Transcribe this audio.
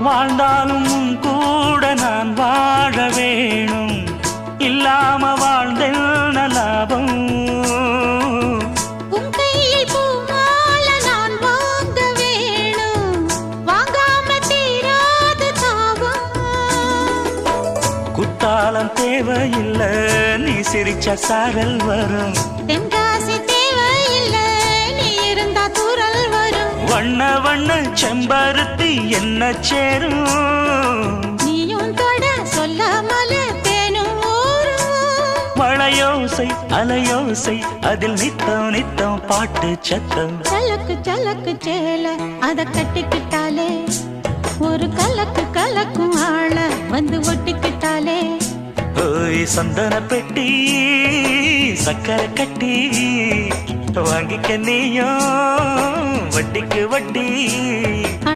வாழ்ந்தாலும் உன் கூட நான் வாழ வேணும், இல்லாம வாழ்ந்தென்ன லாபம். உன் கையில் பூமால நான் வாங்க வேணும், வாங்காம தீராத தாபம். குத்தாலம் தேவையில்லை, நீ சிரிச்ச சாரல் வரும். தென்காசி தேவையில்லை, நீ இருந்தா தூரல் வரும். வண்ண வண்ண செம்பருத்தி என்ன சேரும், நீயும் தொட சொல்லாமல தேனும் ஊரும். மழையோசை அலையோசை அதில் நித்தம் நித்தம் பாட்டு சத்தம். சலக்கு சலக்கு சேல அத கட்டிக்கிட்டாலே, ஒரு கலக்கு கலக்கும் ஆள வந்து ஒட்டிக்கிட்டாலே. ஓய் சந்தன பெட்டி சக்கரை கட்டி வாங்கிக்க நீயும் வட்டிக்கு வட்டி.